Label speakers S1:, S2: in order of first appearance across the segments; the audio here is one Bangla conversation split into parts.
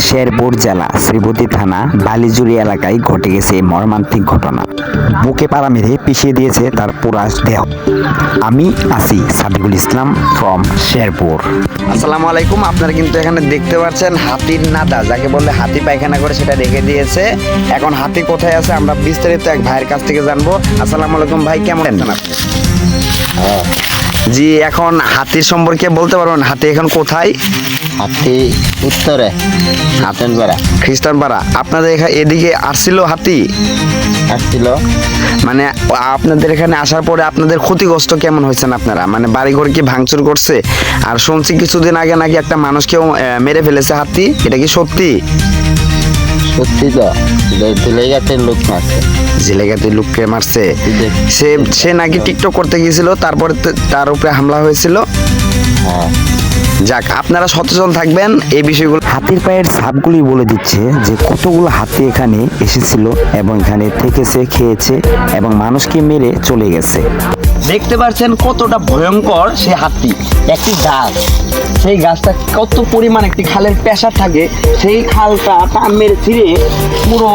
S1: শেরপুর জেলা শ্রীবতী থানা বালিজুড়ি এলাকায় ঘটে গেছে এই মর্মান্তিক ঘটনা। বুকে পাড়া মেরে পিষিয়ে দিয়েছে তার পুরাশ দেহ। আমি আছি সাদিকুল ইসলাম ফ্রম শেরপুর। আসসালামু আলাইকুম। আপনারা কিন্তু এখানে দেখতে পাচ্ছেন হাতির নাদা, যাকে বললে হাতি পায়খানা করে, সেটা রেখে দিয়েছে। এখন হাতি কোথায় আছে আমরা বিস্তারিত এক ভাইয়ের কাছ থেকে জানবো। আসসালামু আলাইকুম ভাই, কেমন আছেন আপনি? জি, এখন হাতির সম্পর্কে বলতে পারবেন, হাতি এখন কোথায়?
S2: হাতি উত্তরে হাতেনপাড়া
S1: খ্রিস্টানপাড়া। আপনাদের এদিকে আসছিল হাতি?
S2: আসছিল।
S1: মানে আপনাদের এখানে আসার পরে আপনাদের ক্ষতিগ্রস্ত কেমন হয়েছেন আপনারা? মানে বাড়িঘর কি ভাঙচুর করছে? আর শুনছি কিছুদিন আগে নাকি একটা মানুষকেও মেরে ফেলেছে হাতি, এটা কি সত্যি?
S2: সত্যি তো, জেলেগাতের লোক মারছে।
S1: জেলেগাতে লোককে মারছে? সে নাকি টিকটক করতে গিয়েছিল, তারপরে তার উপরে হামলা হয়েছিল।
S2: হ্যাঁ,
S1: যাক, আপনারা সচেতন থাকবেন এই বিষয়গুলো। হাতির পায়ের ছাপগুলি বলে দিচ্ছে যে কতগুলো হাতি এখানে এসেছিল এবং এখানে থেকেছে, খেয়েছে এবং মানুষকে মেরে চলে গেছে। দেখতে পাচ্ছেন কতটা ভয়ঙ্কর সে হাতি। একটি গাছ, সেই গাছটা কত পরিমাণ একটি খালের পেশা থাকে, সেই খালটা টান মেরে ছিঁড়ে পুরো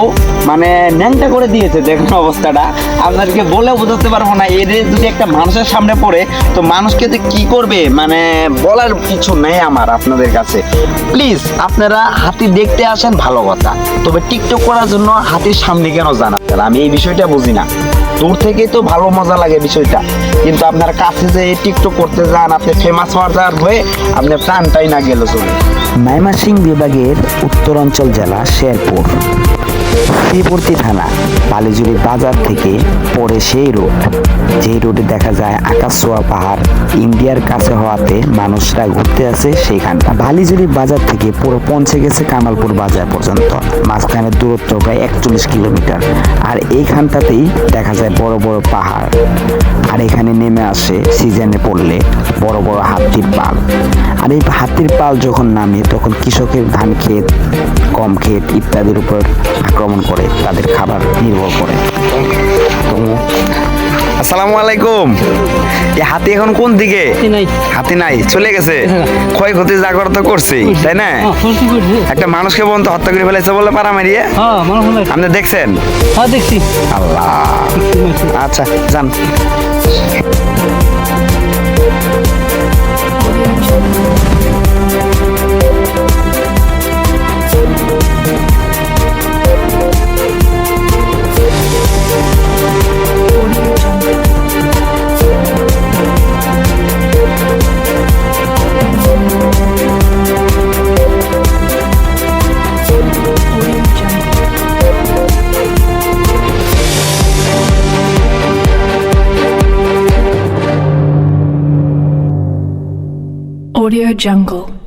S1: মানে ন্যাংটা করে দিয়েছে। দেখুন অবস্থাটা, আপনাদেরকে বলে বোঝাতে পারবো না। এদের যদি একটা মানুষের সামনে পড়ে তো মানুষকে তো কি করবে, মানে বলার কিছু নেই আমার আপনাদের কাছে। প্লিজ আপনারা হাতি দেখতে আসেন ভালো কথা, তবে টিকটক করার জন্য হাতির সামনে কেন জানা? আমি এই বিষয়টা বুঝি না। দূর থেকেই তো ভালো মজা লাগে বিষয়টা, কিন্তু আপনার কাছে যে টিকটক করতে যান, আপনি ফেমাস হওয়ার যার হয়ে আপনার প্রাণটাই না গেল চলে। ময়মনসিংহ বিভাগের উত্তরাঞ্চল জেলা শেরপুর শ্রীবতী থানা বালিজুড়ি বাজার থেকে পড়ে সেই রোড, যেই রোডে দেখা যায় আকাশছোঁয়া পাহাড়। ইন্ডিয়ার কাছে হওয়াতে মানুষরা ঘুরতে আসে সেইখানটা। বালিজুড়ি বাজার থেকে পুরো পৌঁছে গেছে কামালপুর বাজার পর্যন্ত, মাঝখানের দূরত্ব প্রায় 41 কিলোমিটার। আর এইখানটাতেই দেখা যায় বড় বড় পাহাড়, আর এখানে নেমে আসে সিজনে পড়লে বড় বড় হাতির পাল। আর এই হাতির পাল যখন নামে তখন কৃষকের ধান ক্ষেত, গম ক্ষেত ইত্যাদির উপর আক্রমণ করে, তাদের খাবার নির্ভর করে। আসসালামু আলাইকুম। এই হাতি এখন কোন দিকে? হাতি নাই, চলে গেছে। ক্ষয়ক্ষতি যা করা তো করছেই, তাই না? একটা মানুষকে পর্যন্ত হত্যা করে ফেলেছে বলে পাড়া মারিয়ে। আপনি দেখছেন?
S3: দেখছি।
S1: আল্লাহ, আচ্ছা যান।
S4: Audio Jungle.